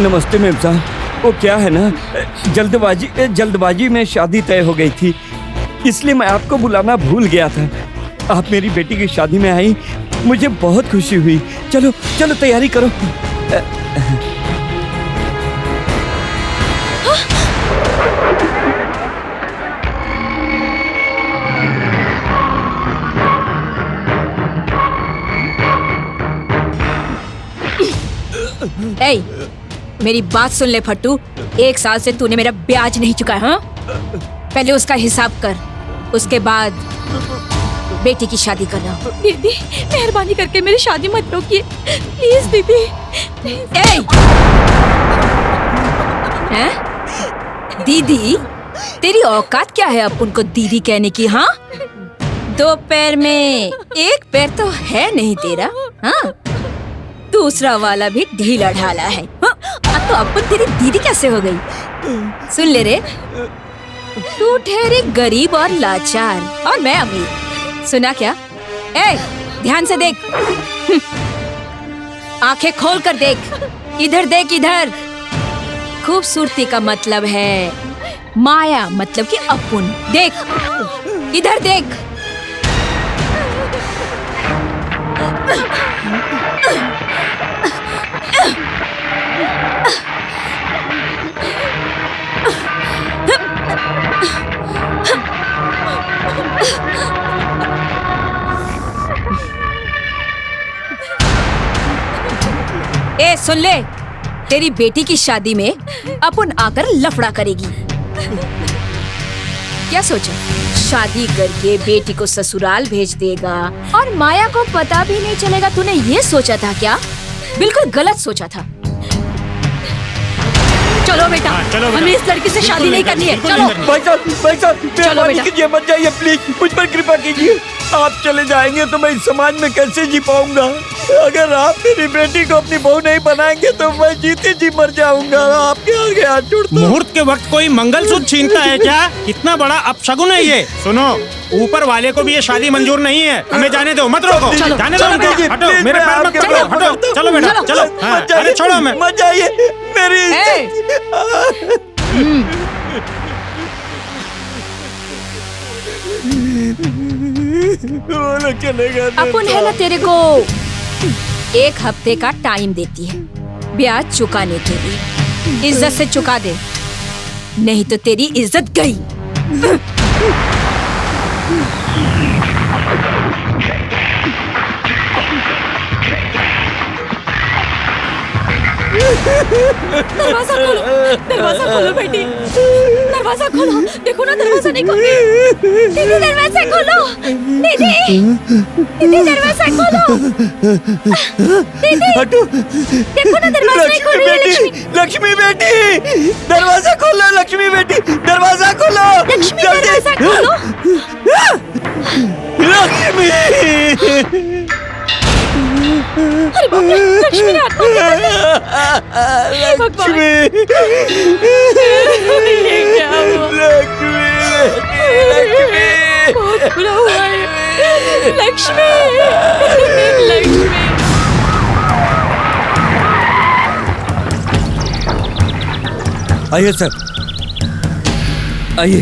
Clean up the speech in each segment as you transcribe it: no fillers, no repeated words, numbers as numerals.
नमस्ते मेम साहब। वो क्या है ना, जल्दबाजी में शादी तय हो गई थी, इसलिए मैं आपको बुलाना भूल गया था। आप मेरी बेटी की शादी में आई, मुझे बहुत खुशी हुई। चलो चलो तैयारी करो। ए, मेरी बात सुन ले फट्टू। 1 साल से तूने मेरा ब्याज नहीं चुका है। हाँ, पहले उसका हिसाब कर, उसके बाद बेटी की शादी करना। दीदी मेहरबानी करके मेरी शादी मत रोकिए प्लीज दीदी। दीदी, तेरी औकात क्या है अपुन को दीदी कहने की? हाँ, 2 पैर में 1 पैर तो है नहीं तेरा। हाँ, दूसरा वाला भी ढीला ढाला है। हाँ, तो अपुन तेरी दीदी कैसे हो गई? सुन ले रे, तू ठहरे गरीब और लाचार और मैं अमीर। सुना क्या? ध्यान से देख, आंखें खोल कर देख, इधर देख, इधर। खूबसूरती का मतलब है माया, मतलब कि अपुन। देख, इधर देख। सुन ले, तेरी बेटी की शादी में अपुन आकर लफड़ा करेगी। क्या सोचा? शादी करके बेटी को ससुराल भेज देगा और माया को पता भी नहीं चलेगा। तूने ये सोचा था क्या? बिल्कुल गलत सोचा था। चलो बेटा, हमें इस लड़की से शादी नहीं करनी है। चलो भाई साहब, कीजिए, मत जाइए प्लीज, मुझ पर कृपा कीजिए। आप चले जाएंगे तो मैं इस समाज में कैसे जी पाऊंगा? अगर आप मेरी बेटी को अपनी बहू नहीं बनाएंगे तो मैं जीते जी मर जाऊंगा। आपके आगे हाथ जोड़ता हूं। मुहूर्त के वक्त कोई मंगलसूत्र छीनता है क्या? कितना बड़ा अपशगुन है ये। सुनो, ऊपर वाले को भी ये शादी मंजूर नहीं है। हमें जाने दो, मत रोको। जाने दो उनको। हटो, मेरे पैर मत पकड़ो। हटो, चलो बेटा, चलो। अरे छोड़ो, मैं मत जाइए मेरी। अपुन है ना, तेरे को 1 हफ्ते का टाइम देती है ब्याज चुकाने के लिए। इज्जत से चुका दे, नहीं तो तेरी इज्जत गई। दरवाजा खोलो, दरवाजा खोलो बेटी, दरवाजा खोलो। देखो ना, दरवाजा नहीं खोल रही। दीदी दरवाजा खोलो, दीदी, दीदी दरवाजा खोलो। दीदी हटो, देखो ना, दरवाजा नहीं खोल रही है। लक्ष्मी बेटी, दरवाजा खोलो। लक्ष्मी बेटी, दरवाजा खोलो। लक्ष्मी दरवाजा खोलो। लक्ष्मी, अरे बाप रे, लक्ष्मी ने आत्महत्या कर ली। लक्ष्मी, ये क्या हुआ? लक्ष्मी, बहुत बुरा हुआ है। लक्ष्मी, लक्ष्मी। आइए सर, आइए,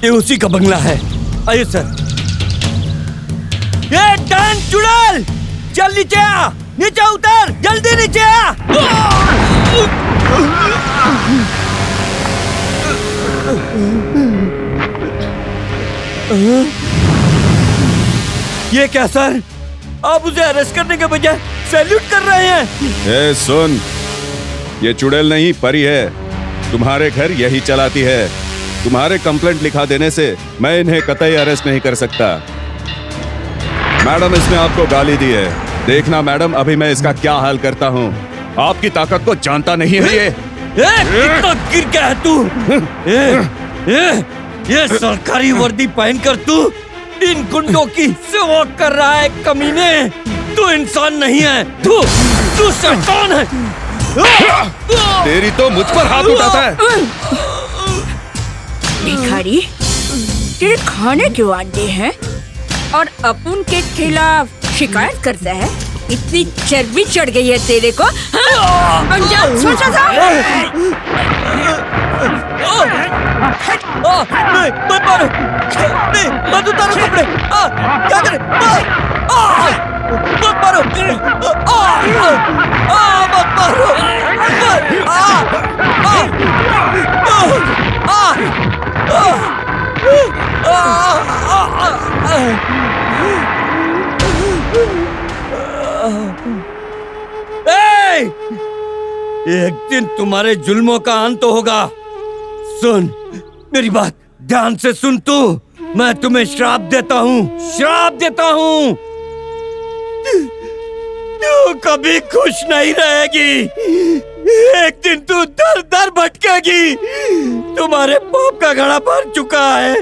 ये उसी का बंगला है। आइए सर। ये डांस चुड़ैल, चल नीचे आ, नीचे उतर, जल्दी नीचे आ। ये क्या सर, आप उसे अरेस्ट करने के बजाय सैल्यूट कर रहे हैं? ए सुन, ये चुड़ैल नहीं परी है। तुम्हारे घर यही चलाती है। तुम्हारे कंप्लेंट लिखा देने से मैं इन्हें कतई अरेस्ट नहीं कर सकता। मैडम, इसने आपको गाली दी है। देखना मैडम, अभी मैं इसका क्या हाल करता हूँ। आपकी ताकत को जानता नहीं है ये। कितना गिर गया है तू? ये सरकारी वर्दी पहनकर तू इन गुंडों की सेवा कर रहा है कमीने। तू इंसान नहीं है, तू शैतान है। तेरी तो मुझ पर हाथ उठाता है। भिखारी, तेरे खाने क्यों आते हैं और अपुन के खिलाफ शिकायत करता है? इतनी चर्बी चढ़ गई है तेरे को, हाँ? अंजाम सोचा था? नहीं, मत मारो, नहीं, मत उतारो कपड़े, क्या करे, मत मारो, मत एक दिन तुम्हारे जुल्मों का अंत होगा। सुन मेरी बात ध्यान से सुन तू, मैं तुम्हें श्राप देता हूँ, तू कभी खुश नहीं रहेगी। एक दिन तू दर दर भटकेगी। तुम्हारे पाप का घड़ा भर चुका है।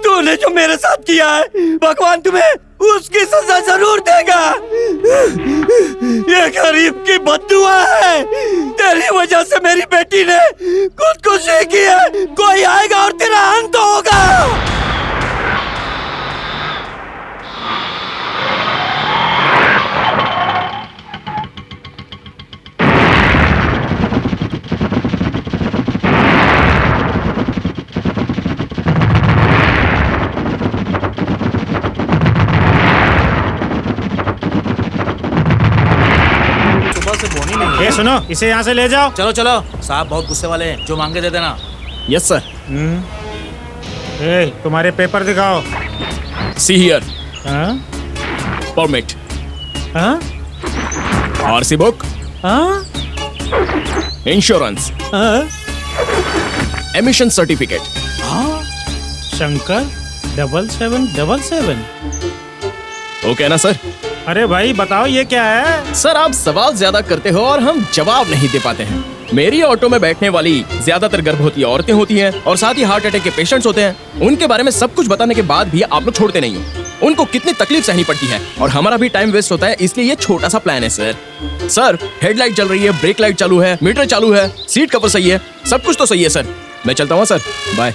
तूने जो मेरे साथ किया है, भगवान तुम्हें उसकी सजा जरूर देगा। ये गरीब की बद्दुआ है। तेरी वजह से मेरी बेटी ने खुदकुशी की है। कोई आएगा और तेरा अंत होगा। ये सुनो, इसे यहाँ से ले जाओ। चलो चलो, साहब बहुत गुस्से वाले हैं, जो मांगे दे देना। Yes sir. तुम्हारे पेपर दिखाओ। See here. हाँ? परमिट, हाँ? आरसी बुक, हाँ? इंश्योरेंस, हाँ? Emission certificate. शंकर 7777। ओके ना सर? अरे भाई बताओ ये क्या है? सर आप सवाल ज्यादा करते हो और हम जवाब नहीं दे पाते हैं। मेरी ऑटो में बैठने वाली ज्यादातर गर्भवती औरतें होती हैं और साथ ही हार्ट अटैक के पेशेंट्स होते हैं। उनके बारे में सब कुछ बताने के बाद भी आप लोग छोड़ते नहीं हो। उनको कितनी तकलीफ सहनी पड़ती है और हमारा भी टाइम वेस्ट होता है, इसलिए ये छोटा सा प्लान है सर। सर हेडलाइट चल रही है, ब्रेक लाइट चालू है, मीटर चालू है, सीट कवर सही है, सब कुछ तो सही है सर। मैं चलता हूँ सर, बाय।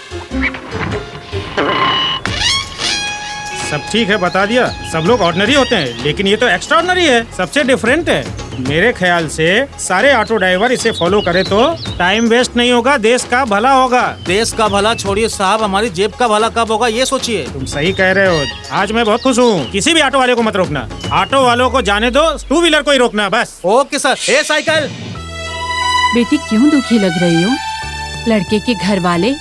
सब ठीक है, बता दिया। सब लोग ऑर्डिनरी होते हैं, लेकिन ये तो एक्स्ट्रा ऑर्डिनरी है, सबसे डिफरेंट है। मेरे ख्याल से सारे ऑटो ड्राइवर इसे फॉलो करे तो टाइम वेस्ट नहीं होगा, देश का भला होगा। देश का भला छोड़िए साहब, हमारी जेब का भला कब होगा ये सोचिए। तुम सही कह रहे हो। आज मैं बहुत खुश हूँ। किसी भी ऑटो वाले को मत रोकना, ऑटो वालों को जाने दो, टू व्हीलर को ही रोकना बस। Okay sir. ए साइकिल। बेटी क्यों दुखी लग रही हो? लड़के के घर वाले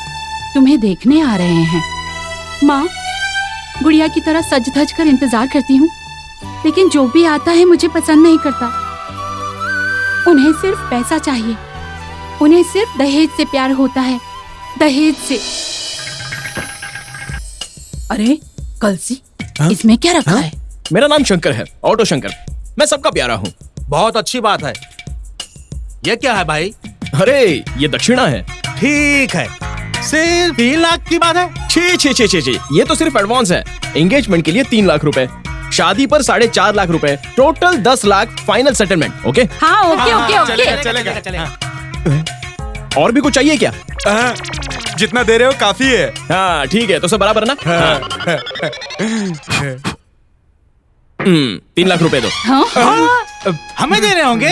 तुम्हें देखने आ रहे हैं। माँ, गुड़िया की तरह सज धज कर इंतजार करती हूँ, लेकिन जो भी आता है मुझे पसंद नहीं करता। उन्हें सिर्फ पैसा चाहिए, उन्हें सिर्फ दहेज से प्यार होता है, दहेज से। अरे कलसी, इसमें क्या रखा है? मेरा नाम शंकर है, ऑटो शंकर। मैं सबका प्यारा हूँ। बहुत अच्छी बात है। ये क्या है भाई? अरे ये दक्षिणा है। ठीक है, सिर्फ 3 लाख की बात है। छी छी छी छी छी, ये तो सिर्फ एडवांस है। एंगेजमेंट के लिए 3 लाख रुपए, शादी पर 4.5 लाख रुपए, total 10 lakh final settlement. Okay? हाँ ओके ओके ओके। चलेगा। और भी कुछ चाहिए क्या? जितना दे रहे हो काफी है। हाँ ठीक है, तो सब बराबर ना? हाँ। 3 लाख रुपए दो। हमें दे रहे होंगे?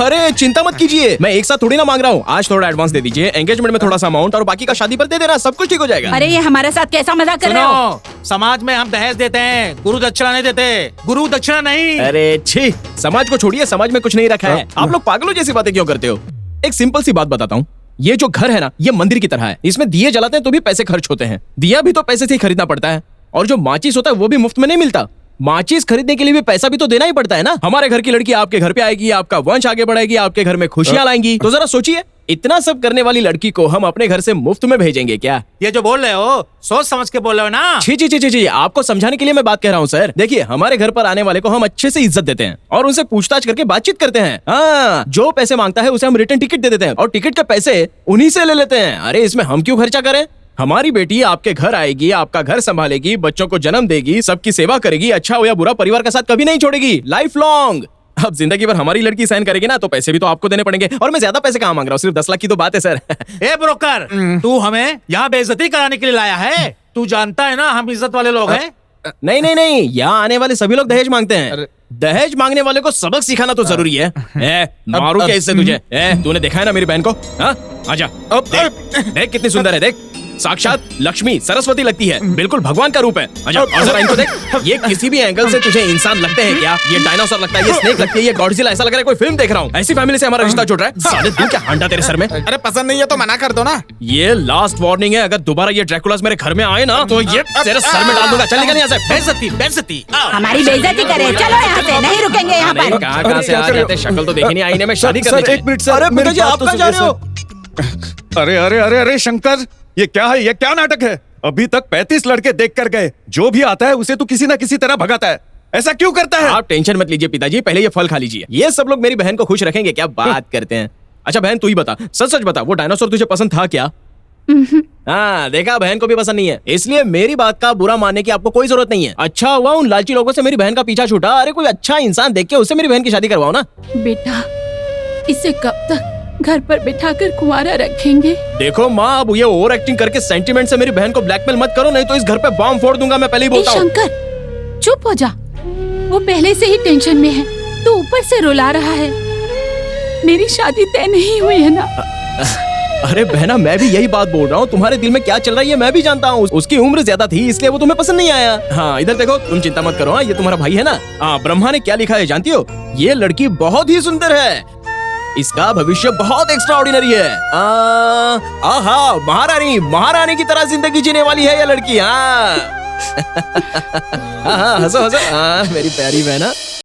अरे चिंता मत कीजिए, मैं एक साथ थोड़ी ना मांग रहा हूँ। आज थोड़ा एडवांस दे दीजिए, एंगेजमेंट में थोड़ा सा अमाउंट और बाकी का शादी पर दे देना, सब कुछ ठीक हो जाएगा। अरे ये हमारे साथ कैसा मजाक कर रहे हो? सुनो, समाज में हम दहेज देते हैं, गुरु दक्षिणा नहीं देते। गुरु दक्षिणा नहीं। अरे छी, समाज को छोड़िए, समाज में कुछ नहीं रखा है। आप लोग पागलों जैसी बातें क्यों करते हो? एक सिंपल सी बात बताता हूँ। ये जो घर है ना, ये मंदिर की तरह है। इसमें दिए जलाते हैं तो भी पैसे खर्च होते हैं, दिया भी तो पैसे से ही खरीदना पड़ता है, और जो माचिस होता है वो भी मुफ्त में नहीं मिलता। माचिस खरीदने के लिए भी पैसा भी तो देना ही पड़ता है ना। हमारे घर की लड़की आपके घर पे आएगी, आपका वंश आगे बढ़ेगी, आपके घर में खुशियां लाएंगी। तो जरा सोचिए, इतना सब करने वाली लड़की को हम अपने घर से मुफ्त में भेजेंगे क्या? ये जो बोल रहे हो सोच समझ के बोल रहे हो ना। छी छी छी छी छी, आपको समझाने के लिए मैं बात कह रहा हूँ सर। देखिए, हमारे घर पर आने वाले को हम अच्छे से इज्जत देते हैं और उनसे पूछताछ करके बातचीत करते हैं। हाँ, जो पैसे मांगता है उसे हम रिटर्न टिकट दे देते हैं और टिकट के पैसे उन्हीं से ले लेते हैं। अरे इसमें हम क्यों खर्चा करें? हमारी बेटी आपके घर आएगी, आपका घर संभालेगी, बच्चों को जन्म देगी, सबकी सेवा करेगी, अच्छा हो या बुरा परिवार का साथ कभी नहीं छोड़ेगी, लाइफ लॉन्ग। अब जिंदगी भर हमारी लड़की सहन करेगी ना, तो पैसे भी तो आपको देने पड़ेंगे। और मैं ज्यादा पैसे कहाँ मांग रहा हूँ, सिर्फ 10 लाख की तो बात है सर। ए ब्रोकर, तू हमें यहाँ बेइज्जती कराने के लिए लाया है? तू जानता है ना हम इज्जत वाले लोग हैं। नहीं नहीं नहीं, यहाँ आने वाले सभी लोग दहेज मांगते हैं। दहेज मांगने वाले को सबक सिखाना तो जरूरी है। मारू क्या इससे तुझे? तूने देखा है ना मेरी बहन को? हाँ, आजा। देख कितनी सुंदर है, देख साक्षात लक्ष्मी सरस्वती लगती है, बिल्कुल भगवान का रूप है। आजा, और जरा इनको देख, ये किसी भी एंगल से तुझे इंसान लगते हैं क्या? ये डायनासोर लगता है, ये स्नेक लगती है, ये गॉडजिला, ऐसा लग रहा है कोई फिल्म देख रहा हूँ। ऐसी फैमिली से हमारा रिश्ता जुड़ रहा है। साले दिन क्या हांडा तेरे सर में। अरे पसंद नहीं है तो मना कर दो ना। ये लास्ट वार्निंग है, अगर दोबारा ये ड्रैकुलास मेरे घर में आए ना तो ये तेरे सर में डाल दूंगा। चल निकल यहाँ से। बेइज्जती बेइज्जती। हमारी बेइज्जती करे, चलो यहाँ से, नहीं रुकेंगे यहाँ पर। कहाँ से आ जाते, शक्ल तो देखी नहीं आईने में, शादी सर, करने। एक मिनट सर, अरे मेरी पिताजी बात आप तो कहाँ जा रहे सुनिए, हो? अरे अरे अरे अरे शंकर, ये क्या है? ये क्या नाटक है? अभी तक 35 लड़के देख कर गए, जो भी आता है उसे तो किसी ना किसी तरह भगाता है। ऐसा क्यों करता है? आप टेंशन मत लीजिए पिताजी, पहले ये फल खा लीजिए। ये सब लोग मेरी बहन को खुश रखेंगे, क्या बात करते हैं। अच्छा बहन तू ही बता, सच सच बता, वो डायनासोर तुझे पसंद था क्या? हाँ देखा, बहन को भी पसंद नहीं है, इसलिए मेरी बात का बुरा मानने की आपको कोई जरूरत नहीं है। अच्छा हुआ उन लालची लोगों से मेरी बहन का पीछा छूटा। अरे कोई अच्छा इंसान देख के उससे मेरी बहन की शादी करवाओ ना। बेटा, इसे कब तक घर पर बिठाकर कुंवारा रखेंगे? देखो माँ, अब ये ओवर एक्टिंग करके सेंटिमेंट से मेरी बहन को ब्लैकमेल मत करो, नहीं तो इस घर पे बॉम्ब फोड़ दूंगा, मैं पहले ही बोलता हूँ। शंकर चुप हो जा, वो पहले से ही टेंशन में है, तो ऊपर से रुला रहा है। मेरी शादी तय नहीं हुई है ना। अरे बहना, मैं भी यही बात बोल रहा हूँ, तुम्हारे दिल में क्या चल रहा है ये मैं भी जानता हूँ। उसकी उम्र ज्यादा थी इसलिए वो तुम्हें पसंद नहीं आया। हाँ इधर देखो, तुम चिंता मत करो। हाँ ये तुम्हारा भाई है ना। हाँ ब्रह्मा ने क्या लिखा है जानती हो? ये लड़की बहुत ही सुंदर है, इसका भविष्य बहुत एक्स्ट्राऑर्डिनरी है। आहा, महारानी महारानी की तरह जिंदगी जीने वाली है ये लड़की। हाँ हाँ हंसो हंसो। हाँ मेरी प्यारी बहना।